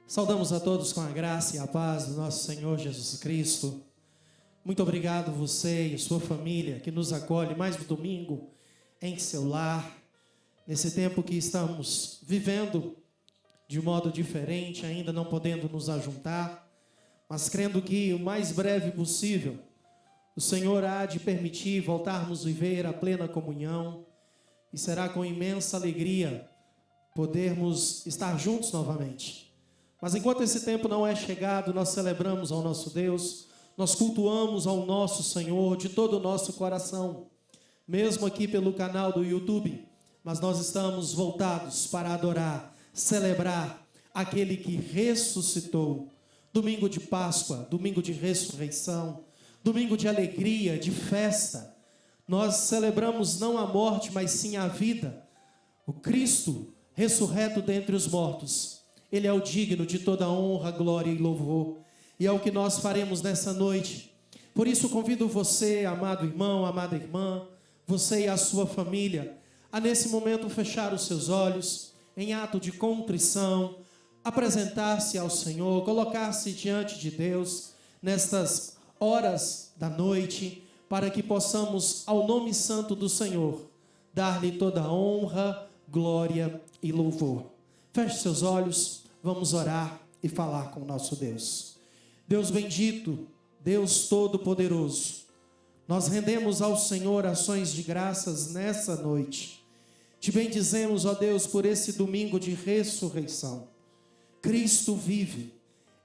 Saudamos a todos com a graça e a paz do nosso Senhor Jesus Cristo. Muito obrigado você e sua família que nos acolhe mais um domingo em seu lar. Nesse tempo que estamos vivendo de modo diferente, ainda não podendo nos ajuntar, mas crendo que o mais breve possível o Senhor há de permitir voltarmos a viver a plena comunhão e será com imensa alegria podermos estar juntos novamente. Mas enquanto esse tempo não é chegado, nós celebramos ao nosso Deus, nós cultuamos ao nosso Senhor de todo o nosso coração, mesmo aqui pelo canal do YouTube, mas nós estamos voltados para adorar, celebrar aquele que ressuscitou. Domingo de Páscoa, domingo de ressurreição, domingo de alegria, de festa. Nós celebramos não a morte, mas sim a vida. O Cristo ressurreto dentre os mortos. Ele é o digno de toda honra, glória e louvor. E é o que nós faremos nessa noite. Por isso convido você, amado irmão, amada irmã, você e a sua família, a nesse momento fechar os seus olhos, em ato de contrição, apresentar-se ao Senhor, colocar-se diante de Deus, nestas horas da noite, para que possamos, ao nome santo do Senhor, dar-lhe toda a honra, glória e louvor. Feche seus olhos, vamos orar e falar com o nosso Deus. Deus bendito, Deus todo-poderoso, nós rendemos ao Senhor ações de graças nessa noite. Te bendizemos, ó Deus, por esse domingo de ressurreição. Cristo vive,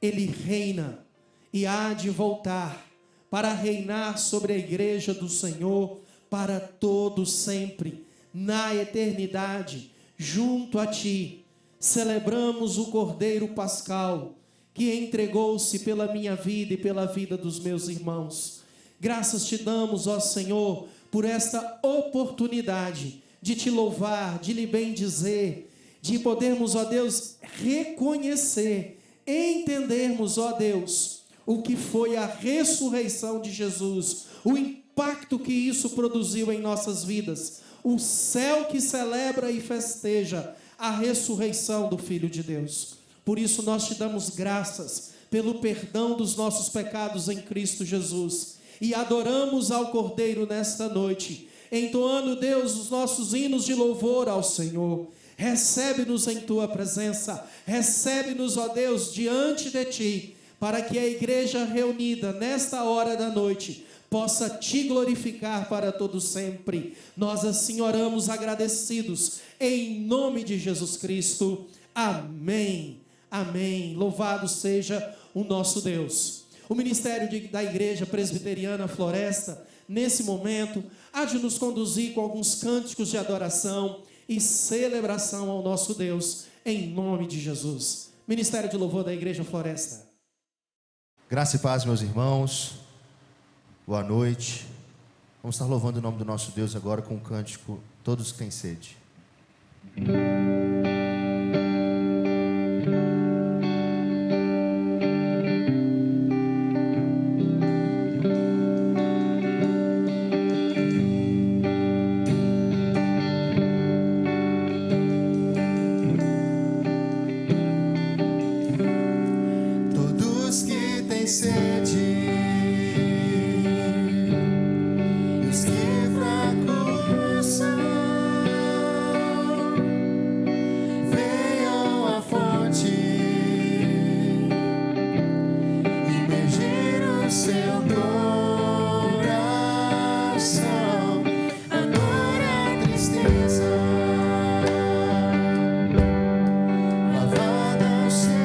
Ele reina e há de voltar para reinar sobre a igreja do Senhor para todo sempre, na eternidade, junto a Ti. Celebramos o Cordeiro Pascal, que entregou-se pela minha vida e pela vida dos meus irmãos. Graças te damos, ó Senhor, por esta oportunidade de te louvar, de lhe bendizer, de podermos, ó Deus, reconhecer, entendermos, ó Deus, o que foi a ressurreição de Jesus, o impacto que isso produziu em nossas vidas, o céu que celebra e festeja a ressurreição do Filho de Deus. Por isso nós te damos graças pelo perdão dos nossos pecados em Cristo Jesus e adoramos ao Cordeiro nesta noite, entoando, Deus, os nossos hinos de louvor ao Senhor. Recebe-nos em Tua presença, recebe-nos, ó Deus, diante de Ti, para que a igreja reunida nesta hora da noite possa Te glorificar para todo sempre. Nós assim oramos agradecidos, em nome de Jesus Cristo. Amém. Amém. Louvado seja o nosso Deus. O ministério da Igreja Presbiteriana Floresta, nesse momento, há de nos conduzir com alguns cânticos de adoração e celebração ao nosso Deus, em nome de Jesus. Ministério de Louvor da Igreja Floresta. Graça e paz, meus irmãos. Boa noite. Vamos estar louvando o nome do nosso Deus agora com um cântico, Todos que têm sede. Todos que têm sede, lavada ao Senhor.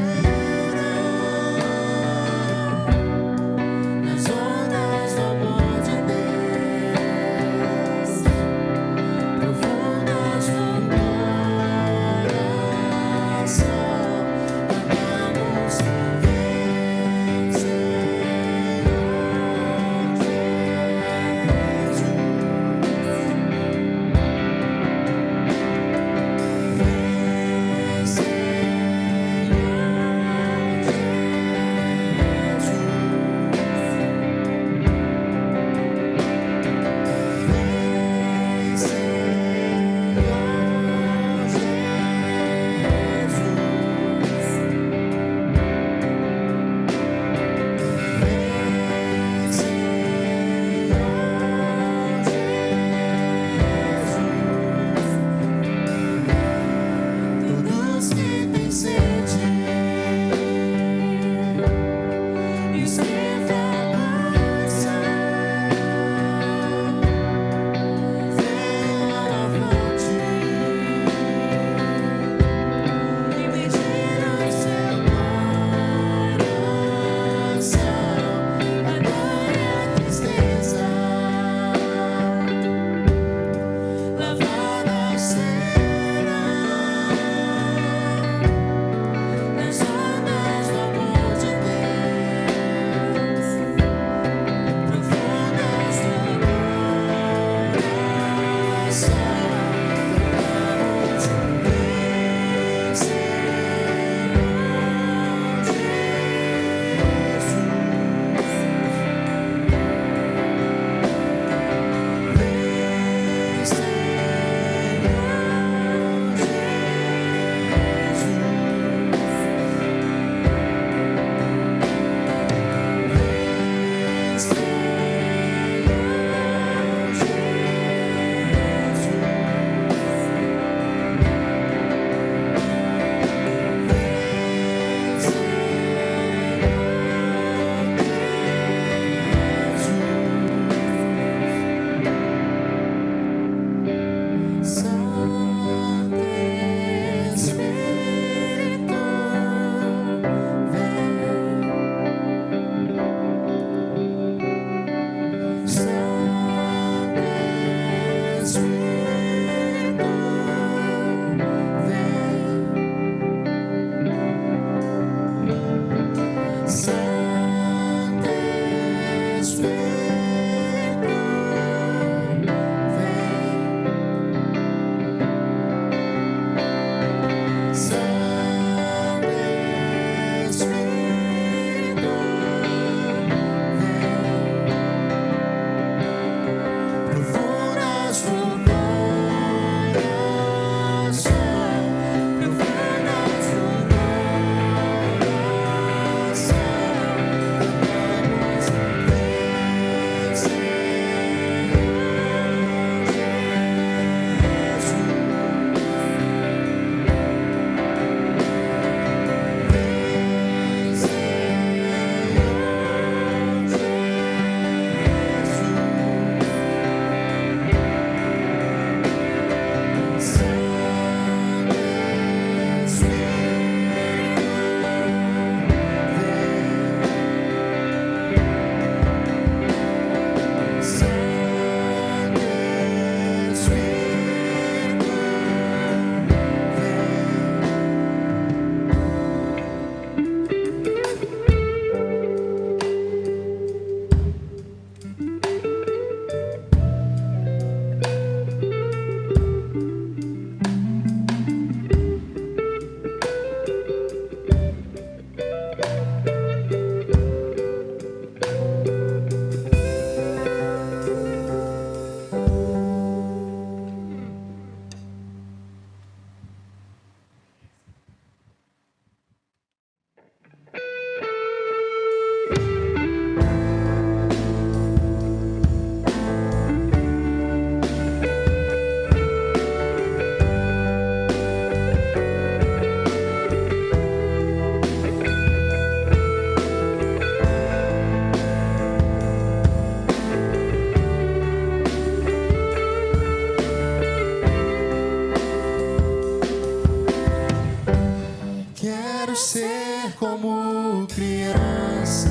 ser como criança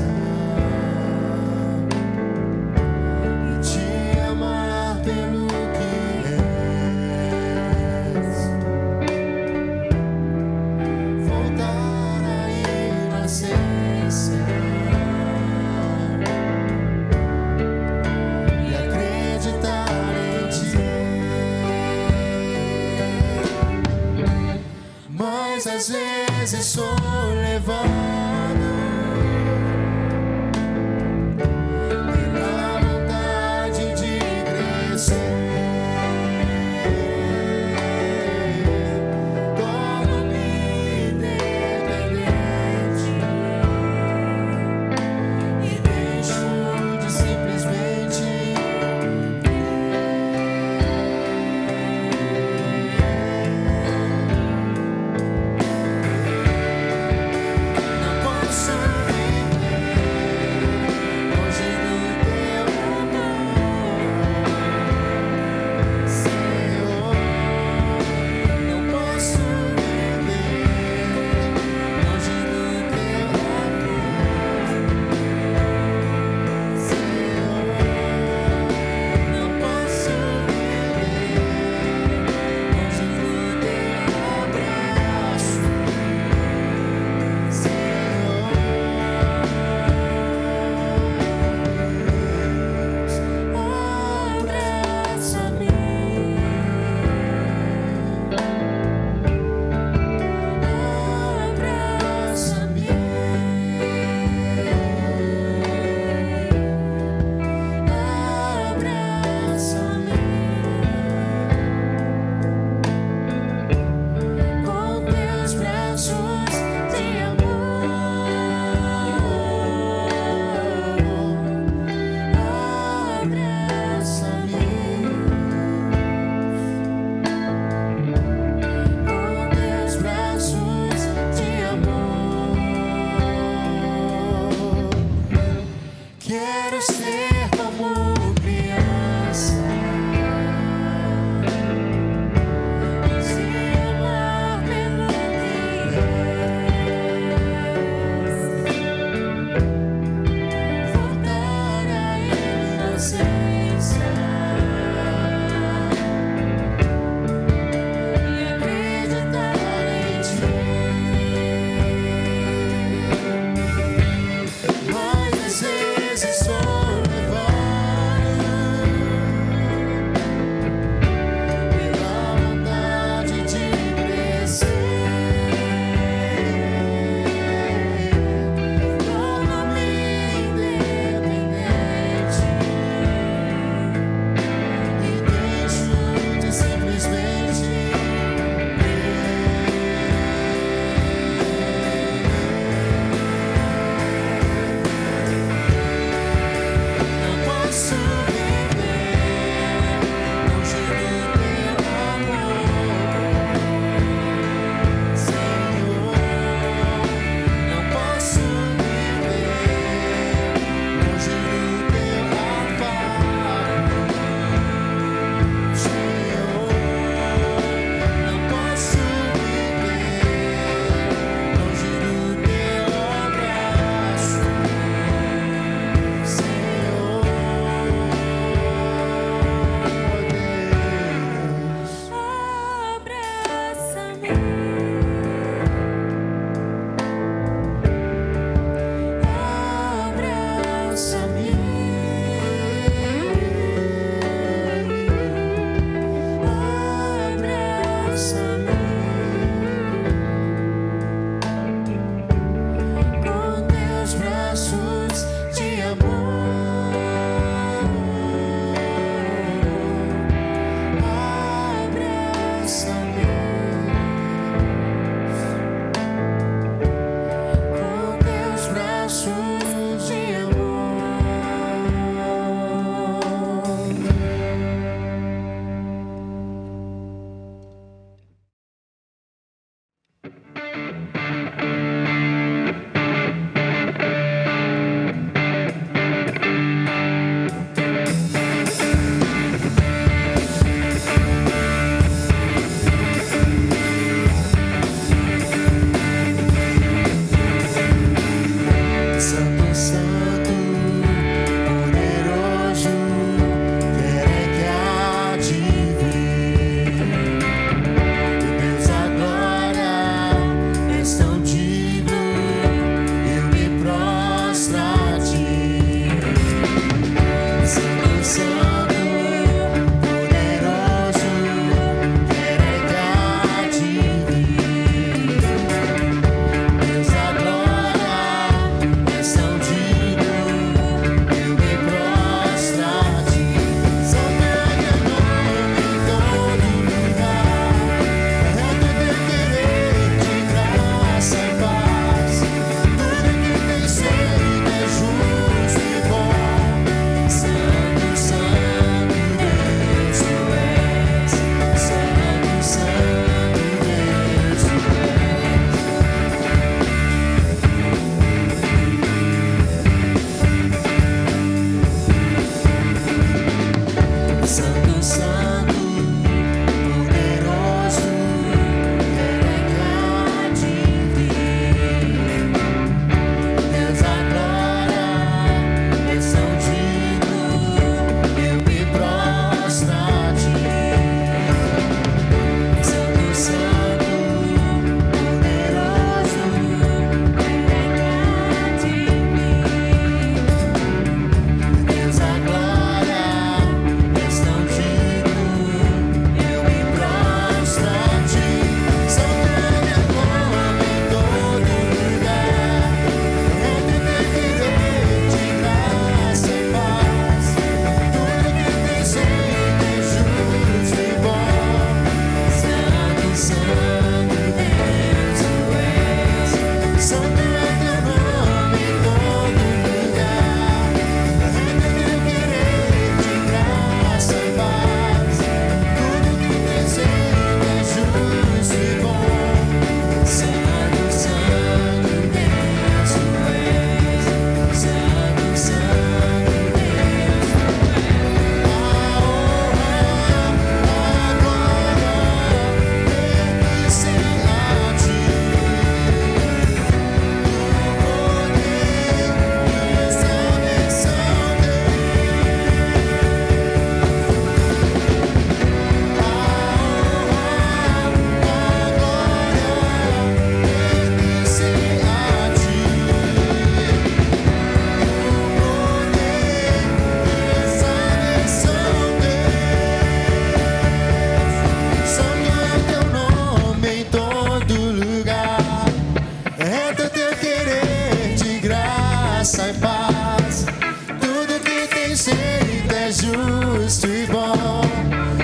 e te amar pelo que és. Voltar à inocência e acreditar em ti. Mas às vezes sou levado pela vontade de crescer. Torno-me independente e deixo de simplesmente Senhor, graça e paz. Tudo que tens feito é justo e bom.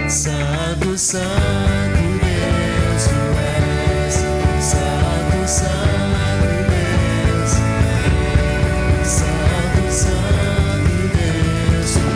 Santo, santo Deus tu és. Santo, santo Deus tu és. Santo, santo Deus tu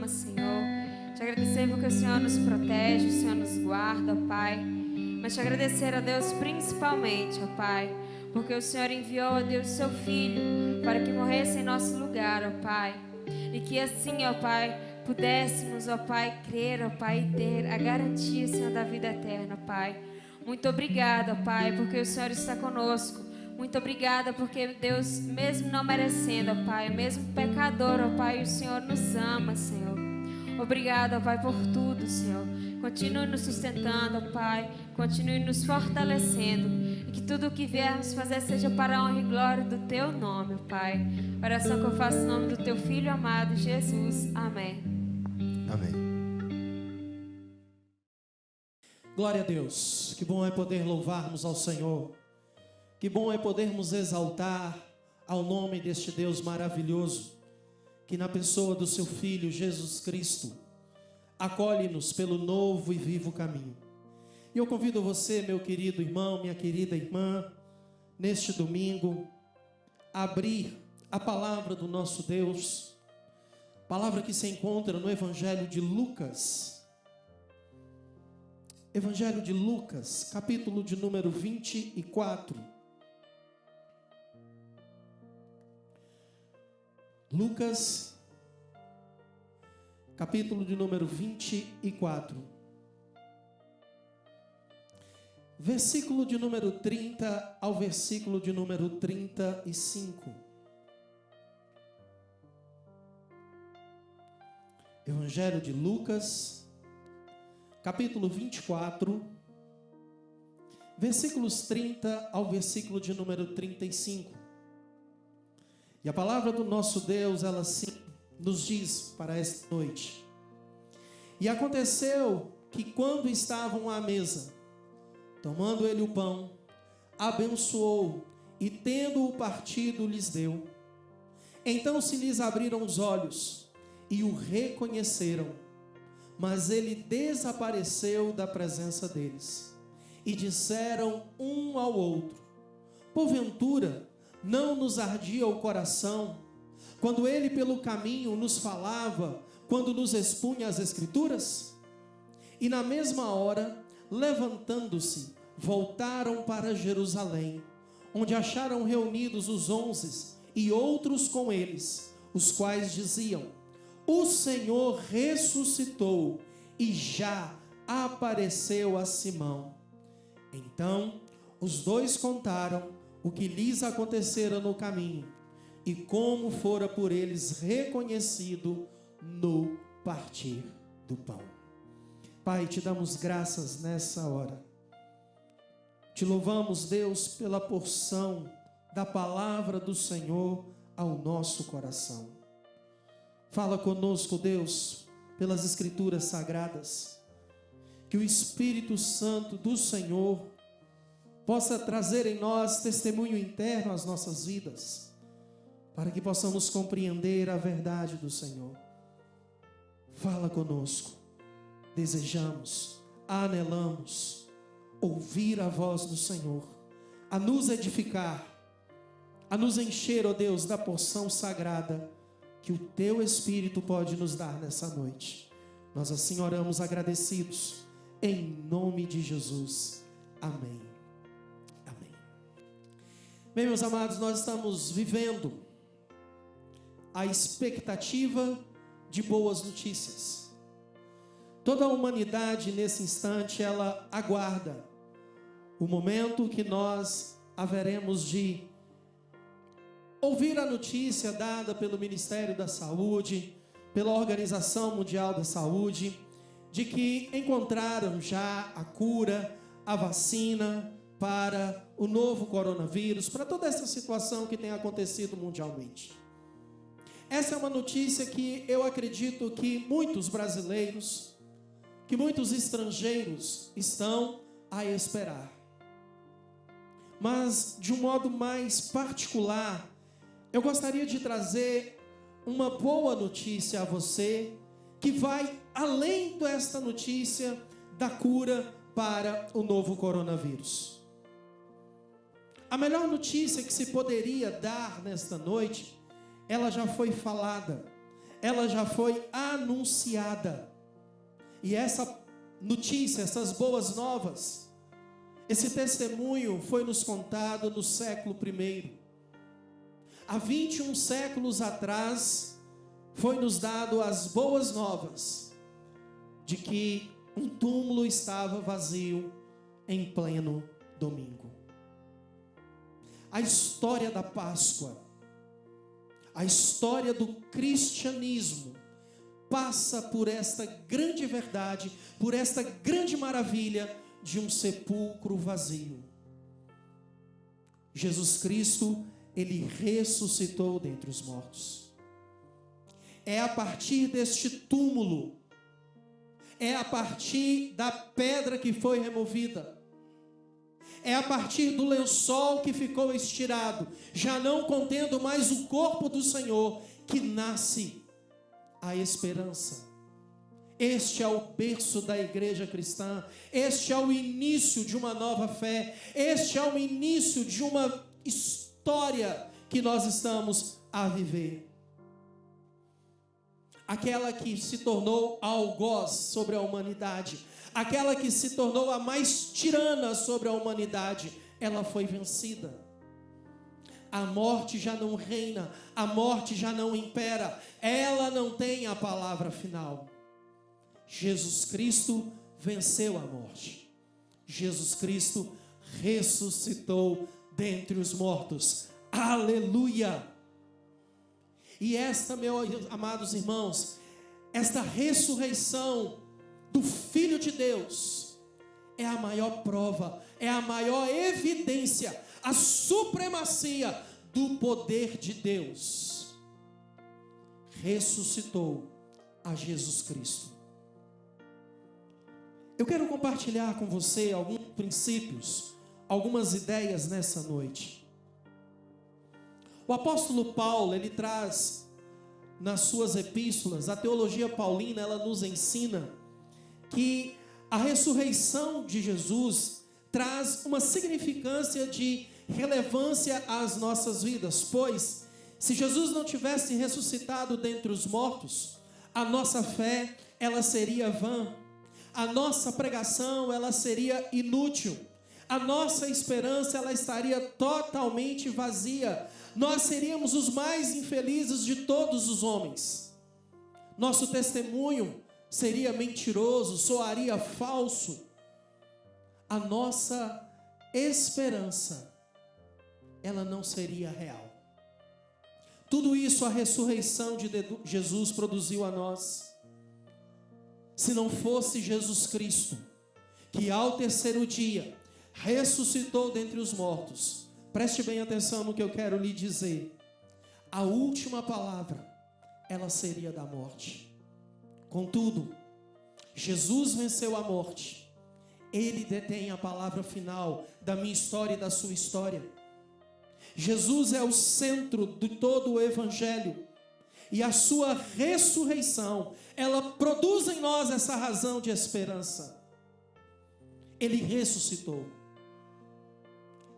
ama, Senhor. Te agradecer porque o Senhor nos protege, o Senhor nos guarda, ó Pai. Mas te agradecer, ó Deus, principalmente, ó Pai, porque o Senhor enviou, ó Deus, seu Filho para que morresse em nosso lugar, ó Pai. E que assim, ó Pai, pudéssemos, ó Pai, crer, ó Pai, e ter a garantia, Senhor, da vida eterna, ó Pai. Muito obrigada, ó Pai, porque o Senhor está conosco. Muito obrigada porque, Deus, mesmo não merecendo, ó Pai, mesmo pecador, ó Pai, o Senhor nos ama, Senhor. Obrigada, ó Pai, por tudo, Senhor. Continue nos sustentando, ó Pai. Continue nos fortalecendo. E que tudo o que viermos fazer seja para a honra e glória do Teu nome, ó Pai. Oração que eu faço em nome do Teu Filho amado, Jesus. Amém. Amém. Glória a Deus. Que bom é poder louvarmos ao Senhor. Que bom é podermos exaltar ao nome deste Deus maravilhoso, que na pessoa do seu Filho Jesus Cristo acolhe-nos pelo novo e vivo caminho. E eu convido você, meu querido irmão, minha querida irmã, neste domingo, a abrir a palavra do nosso Deus, palavra que se encontra no Evangelho de Lucas. Evangelho de Lucas, capítulo de número 24. Lucas, capítulo de número 24, versículo de número 30 ao versículo de número 35. Evangelho de Lucas, capítulo 24, versículos 30 ao versículo de número 35. E a palavra do nosso Deus, ela sim nos diz para esta noite: e aconteceu que quando estavam à mesa, tomando ele o pão, abençoou e tendo-o partido lhes deu. Então se lhes abriram os olhos e o reconheceram, mas ele desapareceu da presença deles. E disseram um ao outro: porventura não nos ardia o coração quando ele pelo caminho nos falava, quando nos expunha as Escrituras? E na mesma hora, levantando-se, voltaram para Jerusalém, onde acharam reunidos os 11 e outros com eles, os quais diziam: o Senhor ressuscitou e já apareceu a Simão. Então os dois contaram o que lhes acontecera no caminho e como fora por eles reconhecido no partir do pão. Pai, te damos graças nessa hora. Te louvamos, Deus, pela porção da palavra do Senhor ao nosso coração. Fala conosco, Deus, pelas Escrituras sagradas, que o Espírito Santo do Senhor possa trazer em nós testemunho interno às nossas vidas, para que possamos compreender a verdade do Senhor. Fala conosco. Desejamos, anelamos ouvir a voz do Senhor, a nos edificar, a nos encher, ó Deus, da porção sagrada que o Teu Espírito pode nos dar nessa noite. Nós assim oramos agradecidos, em nome de Jesus. Amém. Amém. Bem, meus amados, nós estamos vivendo a expectativa de boas notícias. Toda a humanidade nesse instante, ela aguarda o momento que nós haveremos de ouvir a notícia dada pelo Ministério da Saúde, pela Organização Mundial da Saúde, de que encontraram já a cura, a vacina para o novo coronavírus, para toda essa situação que tem acontecido mundialmente. Essa é uma notícia que eu acredito que muitos brasileiros, que muitos estrangeiros estão a esperar. Mas, de um modo mais particular, eu gostaria de trazer uma boa notícia a você, que vai além desta notícia da cura para o novo coronavírus. A melhor notícia que se poderia dar nesta noite, ela já foi falada, ela já foi anunciada. E essa notícia, essas boas novas, esse testemunho foi nos contado no século I. Há 21 séculos atrás, foi nos dado as boas novas de que um túmulo estava vazio em pleno domingo. A história da Páscoa, a história do cristianismo, passa por esta grande verdade, por esta grande maravilha de um sepulcro vazio. Jesus Cristo, ele ressuscitou dentre os mortos. É a partir deste túmulo, é a partir da pedra que foi removida, é a partir do lençol que ficou estirado, já não contendo mais o corpo do Senhor, que nasce a esperança. Este é o berço da igreja cristã, este é o início de uma nova fé, este é o início de uma história que nós estamos a viver. Aquela que se tornou algoz sobre a humanidade, aquela que se tornou a mais tirana sobre a humanidade, ela foi vencida. A morte já não reina, a morte já não impera, ela não tem a palavra final. Jesus Cristo venceu a morte. Jesus Cristo ressuscitou dentre os mortos. Aleluia! E esta, meus amados irmãos, esta ressurreição do Filho de Deus é a maior prova, é a maior evidência, a supremacia do poder de Deus. Ressuscitou a Jesus Cristo. Eu quero compartilhar com você alguns princípios, algumas ideias nessa noite. O apóstolo Paulo, ele traz nas suas epístolas, a teologia paulina, ela nos ensina que a ressurreição de Jesus traz uma significância de relevância às nossas vidas, pois se Jesus não tivesse ressuscitado dentre os mortos, a nossa fé, ela seria vã, a nossa pregação, ela seria inútil, a nossa esperança, ela estaria totalmente vazia, nós seríamos os mais infelizes de todos os homens, nosso testemunho seria mentiroso, soaria falso, a nossa esperança, ela não seria real. Tudo isso a ressurreição de Jesus produziu a nós. Se não fosse Jesus Cristo, que ao terceiro dia ressuscitou dentre os mortos, preste bem atenção no que eu quero lhe dizer, a última palavra, ela seria da morte. Contudo, Jesus venceu a morte, Ele detém a palavra final da minha história e da sua história. Jesus é o centro de todo o Evangelho, e a sua ressurreição, ela produz em nós essa razão de esperança. Ele ressuscitou.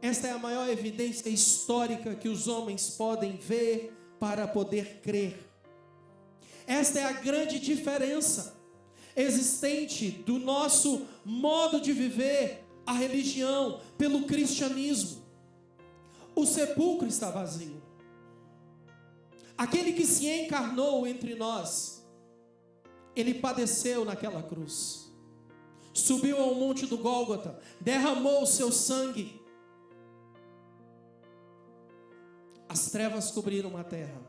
Esta é a maior evidência histórica que os homens podem ver para poder crer. Esta é a grande diferença existente do nosso modo de viver a religião pelo cristianismo. O sepulcro está vazio. Aquele que se encarnou entre nós, ele padeceu naquela cruz, subiu ao monte do Gólgota, derramou o seu sangue. As trevas cobriram a terra.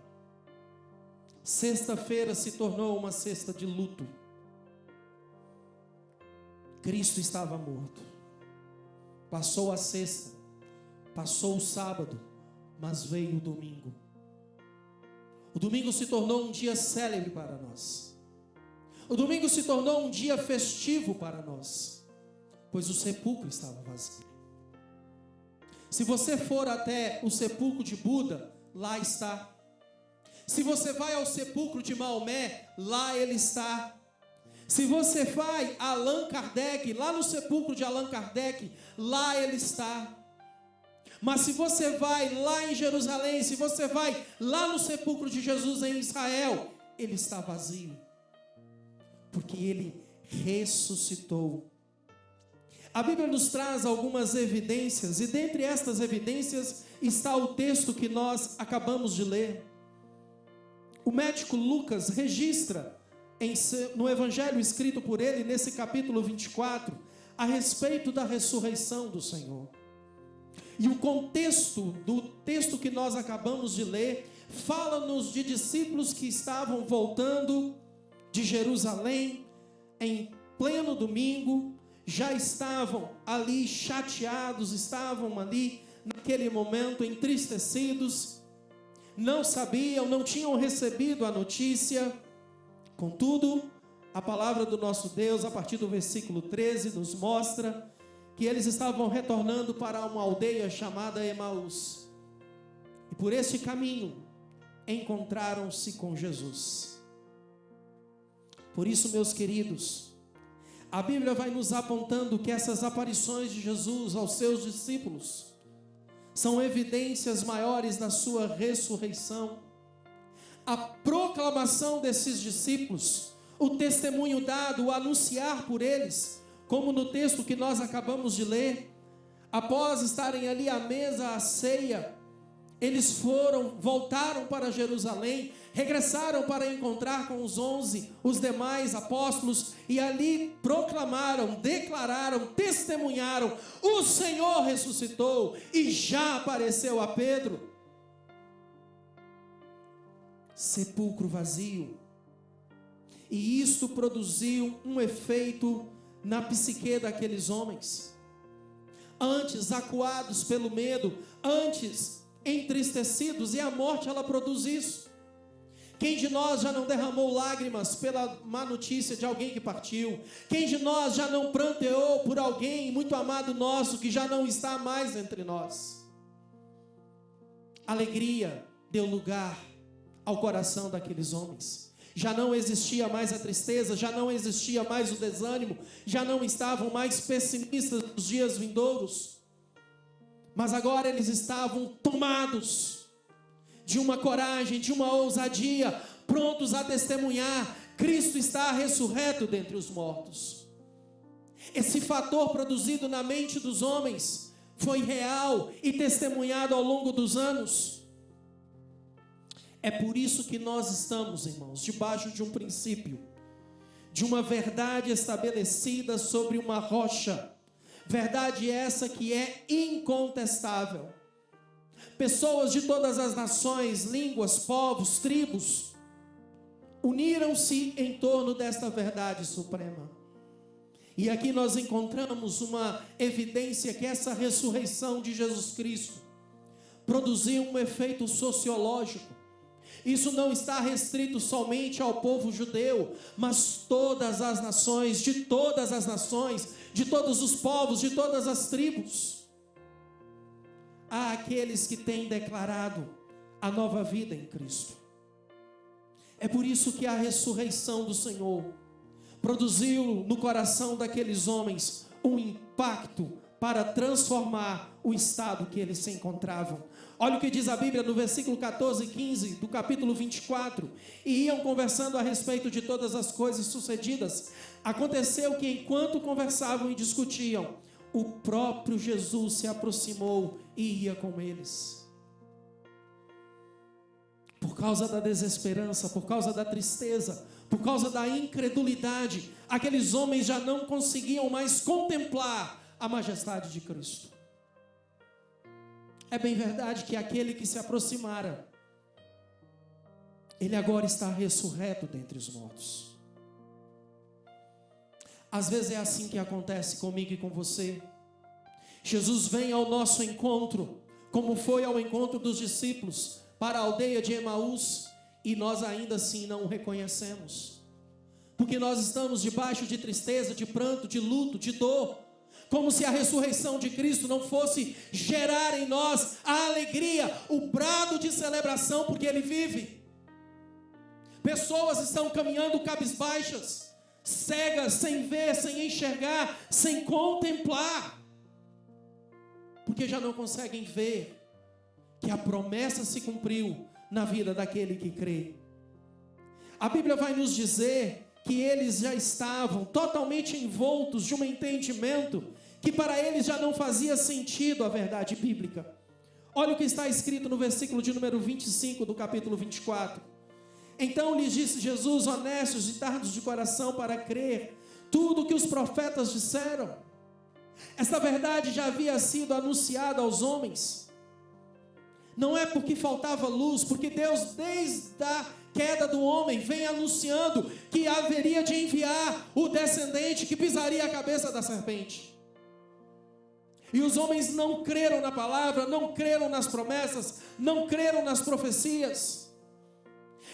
Sexta-feira se tornou uma sexta de luto. Cristo estava morto. Passou a sexta, passou o sábado, mas veio o domingo. O domingo se tornou um dia célebre para nós. O domingo se tornou um dia festivo para nós, pois o sepulcro estava vazio. Se você for até o sepulcro de Buda, lá está. Se você vai ao sepulcro de Maomé, lá ele está. Se você vai a Allan Kardec, lá no sepulcro de Allan Kardec, lá ele está. Mas se você vai lá em Jerusalém, se você vai lá no sepulcro de Jesus em Israel, ele está vazio? Porque ele ressuscitou. A Bíblia nos traz algumas evidências, e dentre estas evidências está o texto que nós acabamos de ler. O médico Lucas registra no evangelho escrito por ele, nesse capítulo 24, a respeito da ressurreição do Senhor. E o contexto do texto que nós acabamos de ler fala-nos de discípulos que estavam voltando de Jerusalém em pleno domingo, já estavam ali chateados, estavam ali naquele momento entristecidos, não sabiam, não tinham recebido a notícia. Contudo, a palavra do nosso Deus, a partir do versículo 13, nos mostra que eles estavam retornando para uma aldeia chamada Emaús. E por este caminho, encontraram-se com Jesus. Por isso, meus queridos, a Bíblia vai nos apontando que essas aparições de Jesus aos seus discípulos são evidências maiores da sua ressurreição. A proclamação desses discípulos, o testemunho dado, o anunciar por eles, como no texto que nós acabamos de ler, após estarem ali à mesa, à ceia, eles voltaram para Jerusalém, regressaram para encontrar com os 11, os demais apóstolos, e ali proclamaram, declararam, testemunharam: o Senhor ressuscitou e já apareceu a Pedro. Sepulcro vazio. E isto produziu um efeito na psique daqueles homens. Antes acuados pelo medo, antes entristecidos, e a morte ela produz isso. Quem de nós já não derramou lágrimas pela má notícia de alguém que partiu? Quem de nós já não pranteou por alguém muito amado nosso que já não está mais entre nós? Alegria deu lugar ao coração daqueles homens. Já não existia mais a tristeza, já não existia mais o desânimo, já não estavam mais pessimistas nos dias vindouros. Mas agora eles estavam tomados de uma coragem, de uma ousadia, prontos a testemunhar: Cristo está ressurreto dentre os mortos. Esse fator produzido na mente dos homens foi real e testemunhado ao longo dos anos. É por isso que nós estamos, irmãos, debaixo de um princípio, de uma verdade estabelecida sobre uma rocha. Verdade essa que é incontestável. Pessoas de todas as nações, línguas, povos, tribos, uniram-se em torno desta verdade suprema. E aqui nós encontramos uma evidência que essa ressurreição de Jesus Cristo produziu um efeito sociológico. Isso não está restrito somente ao povo judeu, mas todas as nações, de todas as nações, de todos os povos, de todas as tribos. Há aqueles que têm declarado a nova vida em Cristo. É por isso que a ressurreição do Senhor produziu no coração daqueles homens um impacto para transformar o estado que eles se encontravam. Olha o que diz a Bíblia no versículo 14 e 15 do capítulo 24. E iam conversando a respeito de todas as coisas sucedidas. Aconteceu que enquanto conversavam e discutiam, o próprio Jesus se aproximou e ia com eles. Por causa da desesperança, por causa da tristeza, por causa da incredulidade, aqueles homens já não conseguiam mais contemplar a majestade de Cristo. É bem verdade que aquele que se aproximara, ele agora está ressurreto dentre os mortos. Às vezes é assim que acontece comigo e com você. Jesus vem ao nosso encontro, como foi ao encontro dos discípulos, para a aldeia de Emaús, e nós ainda assim não o reconhecemos. Porque nós estamos debaixo de tristeza, de pranto, de luto, de dor. Como se a ressurreição de Cristo não fosse gerar em nós a alegria, o brado de celebração, porque Ele vive. Pessoas estão caminhando cabisbaixas, cegas, sem ver, sem enxergar, sem contemplar, porque já não conseguem ver que a promessa se cumpriu na vida daquele que crê. A Bíblia vai nos dizer que eles já estavam totalmente envoltos de um entendimento que para eles já não fazia sentido a verdade bíblica. Olha o que está escrito no versículo de número 25 do capítulo 24. Então lhes disse Jesus: honestos e tardos de coração para crer tudo o que os profetas disseram. Esta verdade já havia sido anunciada aos homens. Não é porque faltava luz, porque Deus desde a queda do homem vem anunciando que haveria de enviar o descendente que pisaria a cabeça da serpente. E os homens não creram na palavra, não creram nas promessas, não creram nas profecias.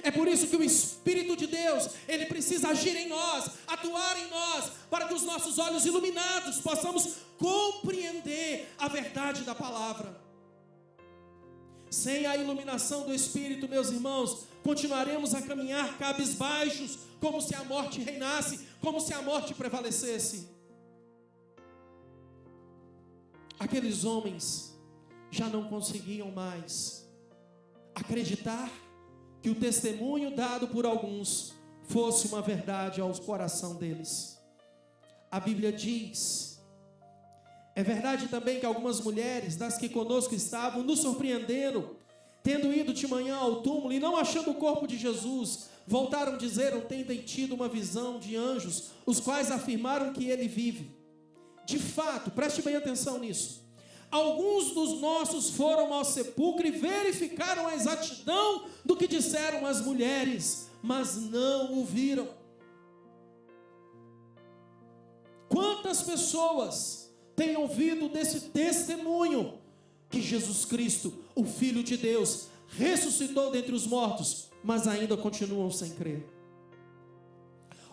É por isso que o Espírito de Deus, ele precisa agir em nós, atuar em nós, para que os nossos olhos iluminados possamos compreender a verdade da palavra. Sem a iluminação do Espírito, meus irmãos, continuaremos a caminhar cabisbaixos, como se a morte reinasse, como se a morte prevalecesse. Aqueles homens já não conseguiam mais acreditar que o testemunho dado por alguns fosse uma verdade ao coração deles. A Bíblia diz: é verdade também que algumas mulheres das que conosco estavam nos surpreenderam, tendo ido de manhã ao túmulo e não achando o corpo de Jesus, voltaram dizendo: têm tido uma visão de anjos, os quais afirmaram que ele vive. De fato, preste bem atenção nisso, alguns dos nossos foram ao sepulcro e verificaram a exatidão do que disseram as mulheres, mas não o viram. Quantas pessoas têm ouvido desse testemunho que Jesus Cristo, o Filho de Deus, ressuscitou dentre os mortos, mas ainda continuam sem crer?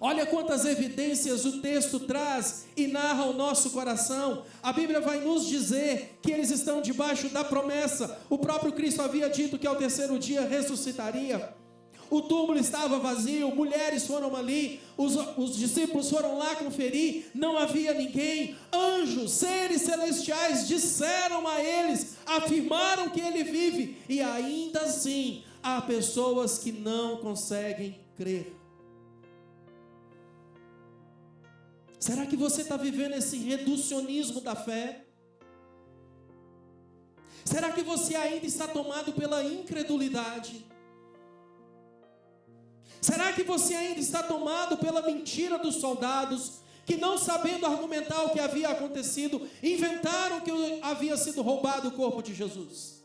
Olha quantas evidências o texto traz e narra ao nosso coração. A Bíblia vai nos dizer que eles estão debaixo da promessa. O próprio Cristo havia dito que ao terceiro dia ressuscitaria. O túmulo estava vazio, mulheres foram ali, os discípulos foram lá conferir, não havia ninguém. Anjos, seres celestiais disseram a eles, afirmaram que ele vive, e ainda assim há pessoas que não conseguem crer. Será que você está vivendo esse reducionismo da fé? Será que você ainda está tomado pela incredulidade? Será que você ainda está tomado pela mentira dos soldados, que não sabendo argumentar o que havia acontecido, inventaram que havia sido roubado o corpo de Jesus?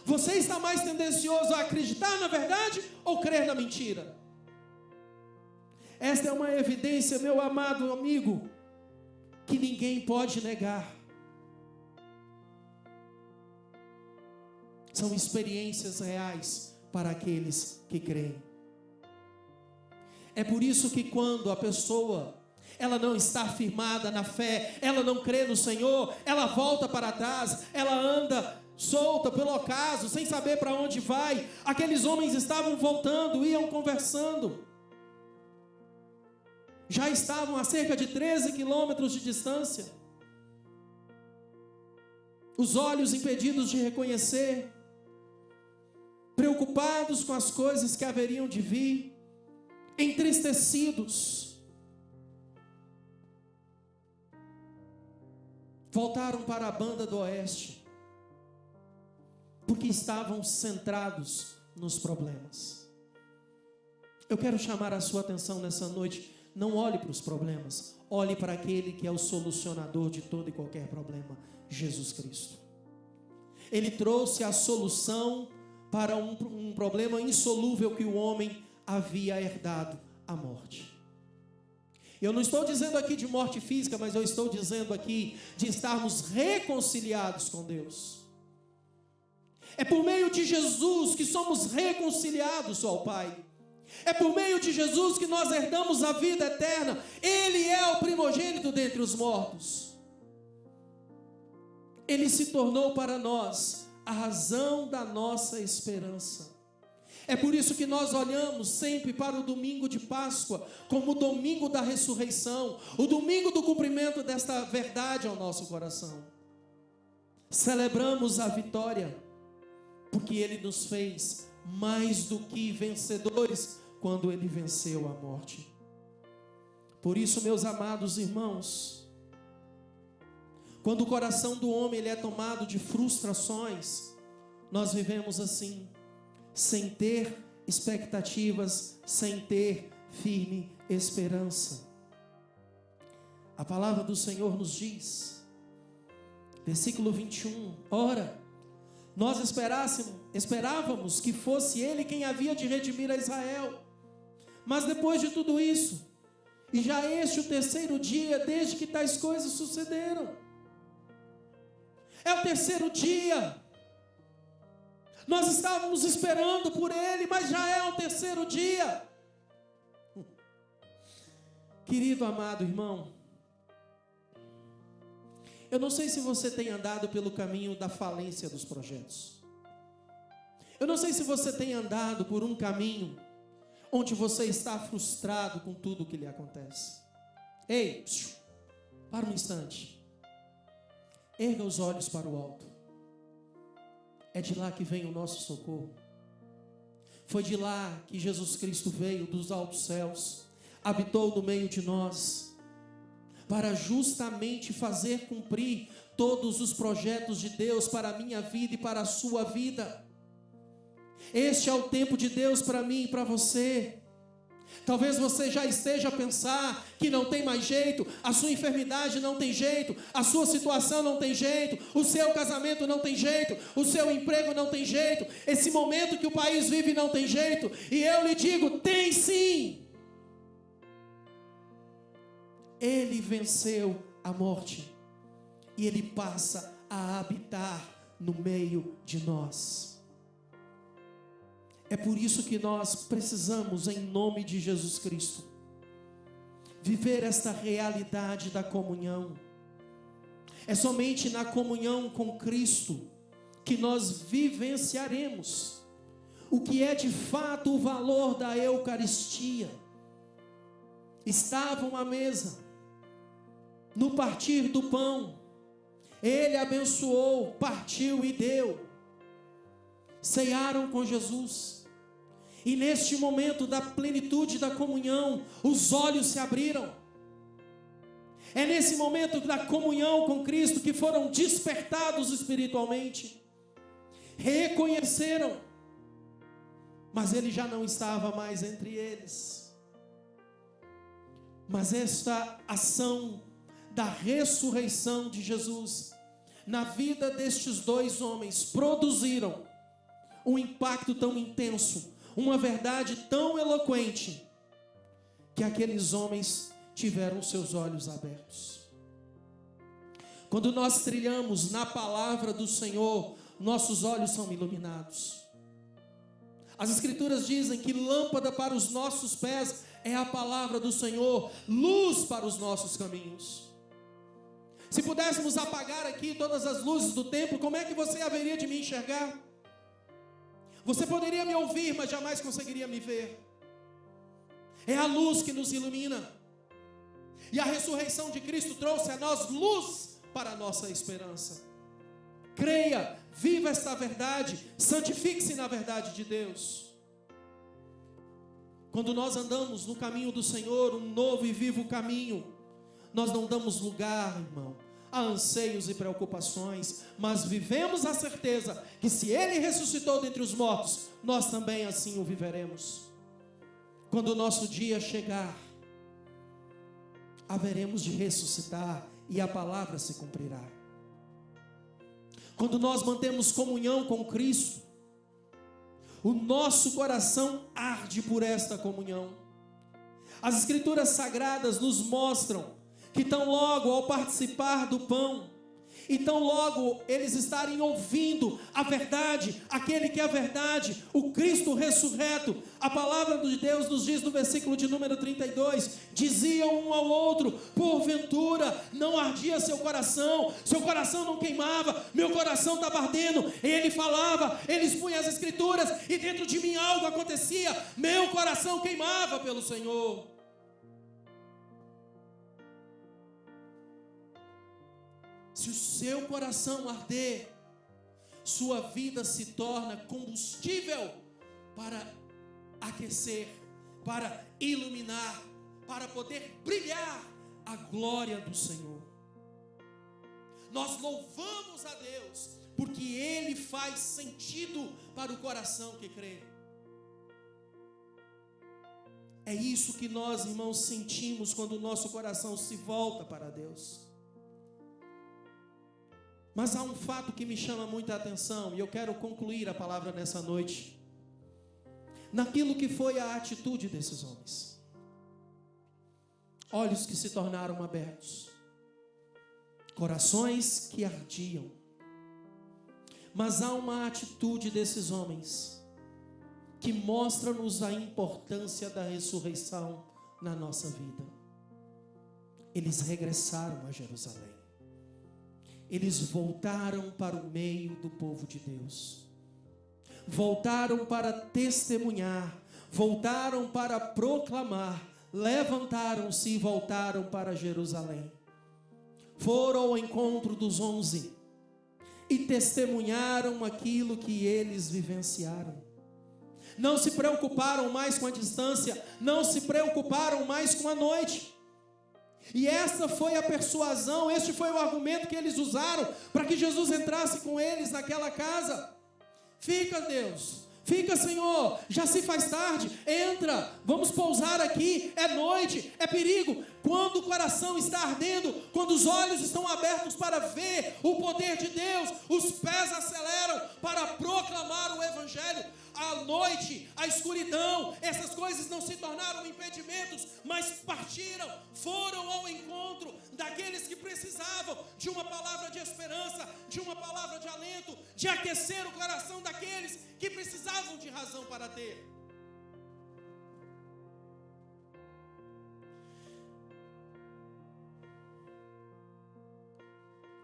Você está mais tendencioso a acreditar na verdade ou crer na mentira? Esta é uma evidência, meu amado amigo, que ninguém pode negar. São experiências reais para aqueles que creem. É por isso que quando a pessoa, ela não está firmada na fé, ela não crê no Senhor, ela volta para trás, ela anda solta pelo ocaso, sem saber para onde vai. Aqueles homens estavam voltando, iam conversando. Já estavam a cerca de 13 quilômetros de distância. Os olhos impedidos de reconhecer, preocupados com as coisas que haveriam de vir, entristecidos, voltaram para a banda do oeste, porque estavam centrados nos problemas. Eu quero chamar a sua atenção nessa noite. Não olhe para os problemas, olhe para aquele que é o solucionador de todo e qualquer problema, Jesus Cristo. Ele trouxe a solução para um problema insolúvel que o homem havia herdado, a morte. Eu não estou dizendo aqui de morte física, mas eu estou dizendo aqui de estarmos reconciliados com Deus. É por meio de Jesus que somos reconciliados ao Pai. É por meio de Jesus que nós herdamos a vida eterna. Ele é o primogênito dentre os mortos. Ele se tornou para nós a razão da nossa esperança. É por isso que nós olhamos sempre para o domingo de Páscoa como o domingo da ressurreição, o domingo do cumprimento desta verdade ao nosso coração. Celebramos a vitória porque Ele nos fez mais do que vencedores quando ele venceu a morte. Por isso, meus amados irmãos, quando o coração do homem ele é tomado de frustrações, nós vivemos assim, sem ter expectativas, sem ter firme esperança. A palavra do Senhor nos diz, versículo 21, ora, nós esperávamos que fosse Ele quem havia de redimir a Israel, mas depois de tudo isso, e já este o terceiro dia desde que tais coisas sucederam, é o terceiro dia, nós estávamos esperando por Ele, mas já é o terceiro dia. Querido amado irmão, eu não sei se você tem andado pelo caminho da falência dos projetos. Eu não sei se você tem andado por um caminho onde você está frustrado com tudo o que lhe acontece. Ei, para um instante. Erga os olhos para o alto. É de lá que vem o nosso socorro. Foi de lá que Jesus Cristo veio dos altos céus, habitou no meio de nós, para justamente fazer cumprir todos os projetos de Deus para a minha vida e para a sua vida. Este é o tempo de Deus para mim e para você. Talvez você já esteja a pensar que não tem mais jeito, a sua enfermidade não tem jeito, a sua situação não tem jeito, o seu casamento não tem jeito, o seu emprego não tem jeito, esse momento que o país vive não tem jeito, e eu lhe digo, tem sim! Ele venceu a morte e Ele passa a habitar no meio de nós. É por isso que nós precisamos, em nome de Jesus Cristo, viver esta realidade da comunhão. É somente na comunhão com Cristo que nós vivenciaremos o que é de fato o valor da Eucaristia. Estavam à mesa, no partir do pão, Ele abençoou, partiu e deu. Ceiaram com Jesus. E neste momento da plenitude da comunhão, os olhos se abriram. É nesse momento da comunhão com Cristo que foram despertados espiritualmente. Reconheceram, mas Ele já não estava mais entre eles. Mas esta ação da ressurreição de Jesus na vida destes dois homens produziram um impacto tão intenso, uma verdade tão eloquente, que aqueles homens tiveram seus olhos abertos. Quando nós trilhamos na palavra do Senhor, nossos olhos são iluminados. As Escrituras dizem que lâmpada para os nossos pés é a palavra do Senhor, luz para os nossos caminhos. Se pudéssemos apagar aqui todas as luzes do templo, como é que você haveria de me enxergar? Você poderia me ouvir, mas jamais conseguiria me ver. É a luz que nos ilumina. E a ressurreição de Cristo trouxe a nós luz para a nossa esperança. Creia, viva esta verdade, santifique-se na verdade de Deus. Quando nós andamos no caminho do Senhor, um novo e vivo caminho, nós não damos lugar, irmão, a anseios e preocupações, mas vivemos a certeza que se Ele ressuscitou dentre os mortos, nós também assim o viveremos. Quando o nosso dia chegar, haveremos de ressuscitar e a palavra se cumprirá. Quando nós mantemos comunhão com Cristo, o nosso coração arde por esta comunhão. As Escrituras Sagradas nos mostram que tão logo ao participar do pão, e tão logo eles estarem ouvindo a verdade, aquele que é a verdade, o Cristo ressurreto, a palavra de Deus nos diz no versículo de número 32, diziam um ao outro, porventura não ardia seu coração não queimava, meu coração estava ardendo. Ele falava, ele expunha as Escrituras, e dentro de mim algo acontecia, meu coração queimava pelo Senhor. Se o seu coração arder, sua vida se torna combustível para aquecer, para iluminar, para poder brilhar a glória do Senhor. Nós louvamos a Deus porque Ele faz sentido para o coração que crê. É isso que nós, irmãos, sentimos quando o nosso coração se volta para Deus. Mas há um fato que me chama muita atenção, e eu quero concluir a palavra nessa noite, naquilo que foi a atitude desses homens. Olhos que se tornaram abertos, corações que ardiam. Mas há uma atitude desses homens que mostra-nos a importância da ressurreição na nossa vida. Eles regressaram a Jerusalém. Eles voltaram para o meio do povo de Deus. Voltaram para testemunhar, voltaram para proclamar, levantaram-se e voltaram para Jerusalém. Foram ao encontro dos 11 e testemunharam aquilo que eles vivenciaram. Não se preocuparam mais com a distância, não se preocuparam mais com a noite. E essa foi a persuasão, este foi o argumento que eles usaram para que Jesus entrasse com eles naquela casa. Fica, Deus, fica, Senhor, já se faz tarde, entra, vamos pousar aqui, é noite, é perigo. Quando o coração está ardendo, quando os olhos estão abertos para ver o poder de Deus, os pés aceleram para proclamar o Evangelho. A noite, a escuridão, essas coisas não se tornaram impedimentos, mas partiram, foram ao encontro daqueles que precisavam de uma palavra de esperança, de uma palavra de alento, de aquecer o coração daqueles que precisavam de razão para ter.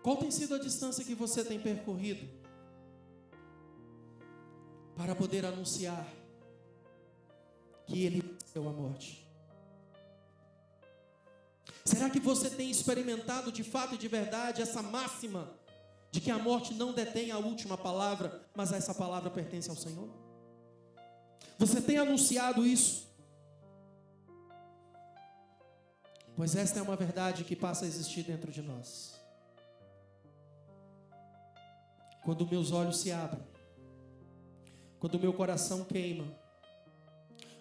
Qual tem sido a distância que você tem percorrido para poder anunciar que Ele venceu a morte? Será que você tem experimentado de fato e de verdade essa máxima de que a morte não detém a última palavra, mas essa palavra pertence ao Senhor? Você tem anunciado isso? Pois esta é uma verdade que passa a existir dentro de nós. Quando meus olhos se abrem, quando o meu coração queima,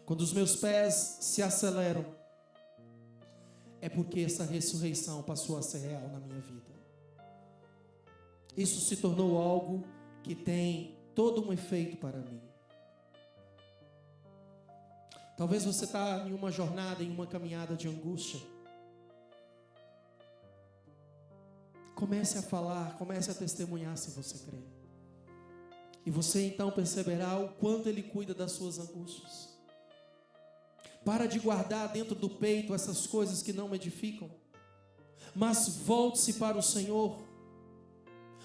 quando os meus pés se aceleram, é porque essa ressurreição passou a ser real na minha vida. Isso se tornou algo que tem todo um efeito para mim. Talvez você está em uma jornada, em uma caminhada de angústia. Comece a falar, comece a testemunhar se você crê. E você então perceberá o quanto Ele cuida das suas angústias. Para de guardar dentro do peito essas coisas que não edificam. Mas volte-se para o Senhor.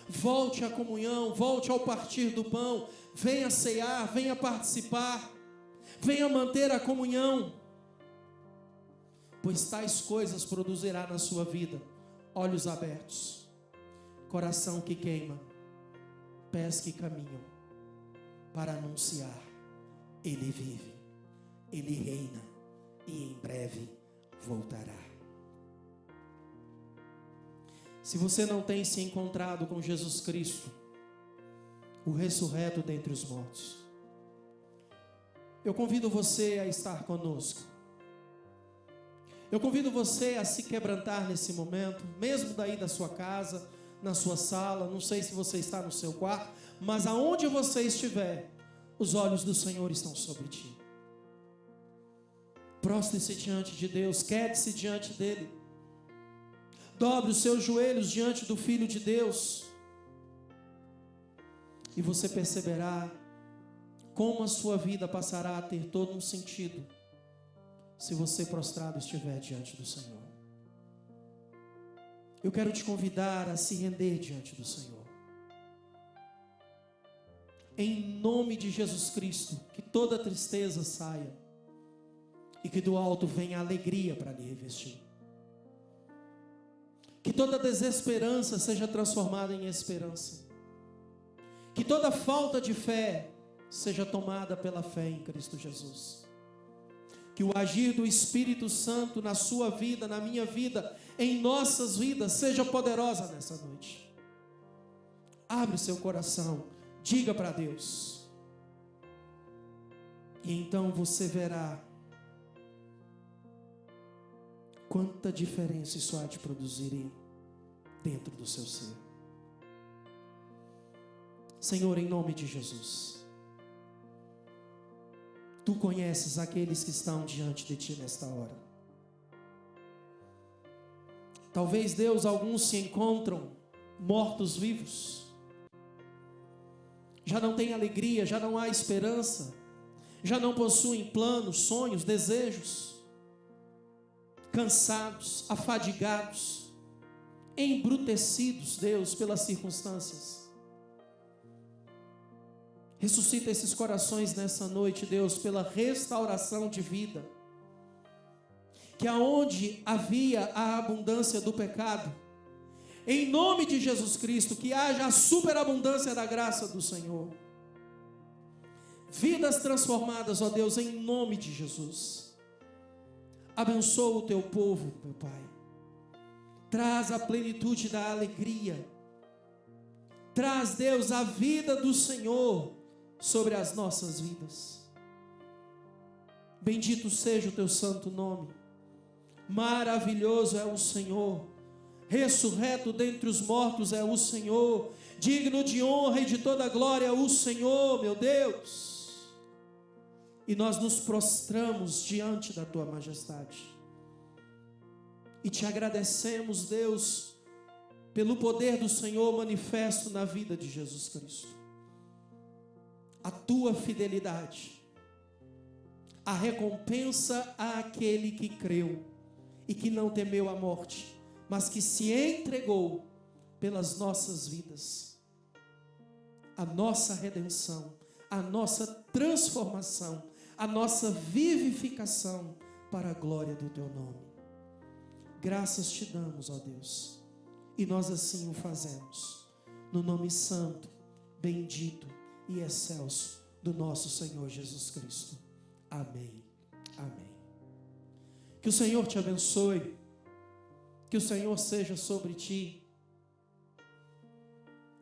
Volte à comunhão, volte ao partir do pão. Venha cear, venha participar. Venha manter a comunhão. Pois tais coisas produzirá na sua vida olhos abertos, coração que queima, pés que caminham, para anunciar: Ele vive, Ele reina e em breve voltará. Se você não tem se encontrado com Jesus Cristo, o ressurreto dentre os mortos, eu convido você a estar conosco. Eu convido você a se quebrantar nesse momento, mesmo daí da sua casa, na sua sala, não sei se você está no seu quarto, mas aonde você estiver, os olhos do Senhor estão sobre ti. Prostre-se diante de Deus, quede-se diante dEle. Dobre os seus joelhos diante do Filho de Deus. E você perceberá como a sua vida passará a ter todo um sentido se você prostrado estiver diante do Senhor. Eu quero te convidar a se render diante do Senhor. Em nome de Jesus Cristo, que toda tristeza saia e que do alto venha alegria para lhe revestir. Que toda desesperança seja transformada em esperança. Que toda falta de fé seja tomada pela fé em Cristo Jesus. Que o agir do Espírito Santo na sua vida, na minha vida, em nossas vidas, seja poderosa nessa noite. Abre seu coração, diga para Deus. E então você verá quanta diferença isso há de produzir dentro do seu ser. Senhor, em nome de Jesus, Tu conheces aqueles que estão diante de Ti nesta hora. Talvez, Deus, alguns se encontram mortos-vivos. Já não tem alegria, já não há esperança, já não possuem planos, sonhos, desejos. Cansados, afadigados, embrutecidos, Deus, pelas circunstâncias. Ressuscita esses corações nessa noite, Deus, pela restauração de vida. Que aonde havia a abundância do pecado, em nome de Jesus Cristo, que haja a superabundância da graça do Senhor. Vidas transformadas, ó Deus, em nome de Jesus. Abençoa o Teu povo, meu Pai. Traz a plenitude da alegria. Traz, Deus, a vida do Senhor sobre as nossas vidas. Bendito seja o Teu santo nome. Maravilhoso é o Senhor. Ressurreto dentre os mortos é o Senhor. Digno de honra e de toda glória é o Senhor, meu Deus. E nós nos prostramos diante da Tua majestade. E Te agradecemos, Deus, pelo poder do Senhor manifesto na vida de Jesus Cristo. A Tua fidelidade, a recompensa àquele que creu e que não temeu a morte, mas que se entregou pelas nossas vidas. A nossa redenção, a nossa transformação, a nossa vivificação para a glória do Teu nome. Graças Te damos, ó Deus, e nós assim o fazemos, no nome santo, bendito e excelso do nosso Senhor Jesus Cristo. Amém. Amém. Que o Senhor te abençoe, que o Senhor seja sobre ti.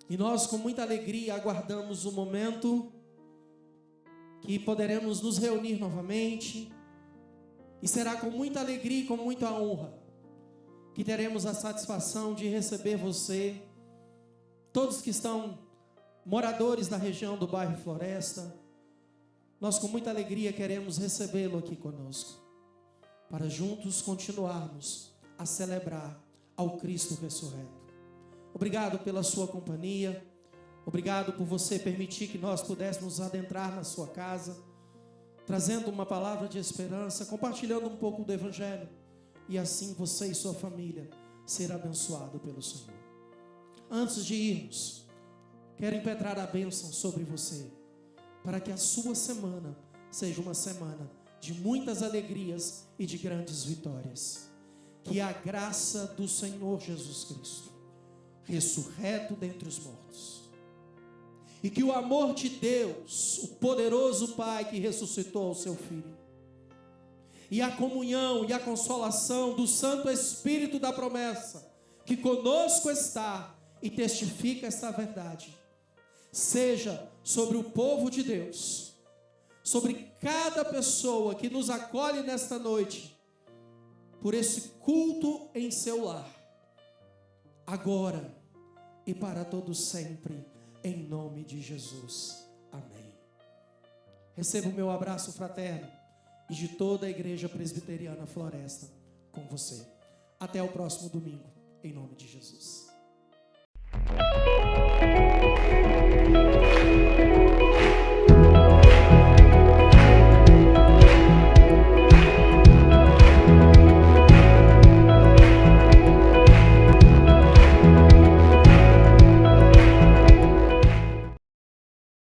E nós com muita alegria aguardamos o momento que poderemos nos reunir novamente, e será com muita alegria e com muita honra que teremos a satisfação de receber você, todos que estão moradores da região do bairro Floresta. Nós com muita alegria queremos recebê-lo aqui conosco, para juntos continuarmos a celebrar ao Cristo ressurreto. Obrigado pela sua companhia. Obrigado por você permitir que nós pudéssemos adentrar na sua casa, trazendo uma palavra de esperança, compartilhando um pouco do Evangelho, e assim você e sua família serão abençoados pelo Senhor. Antes de irmos, quero impetrar a bênção sobre você, para que a sua semana seja uma semana de muitas alegrias e de grandes vitórias. Que a graça do Senhor Jesus Cristo, ressurreto dentre os mortos, e que o amor de Deus, o poderoso Pai que ressuscitou o seu Filho, e a comunhão e a consolação do Santo Espírito da promessa, que conosco está e testifica esta verdade, seja sobre o povo de Deus, sobre cada pessoa que nos acolhe nesta noite, por esse culto em seu lar, agora e para todos sempre, em nome de Jesus. Amém. Receba o meu abraço fraterno e de toda a Igreja Presbiteriana Floresta com você. Até o próximo domingo, em nome de Jesus.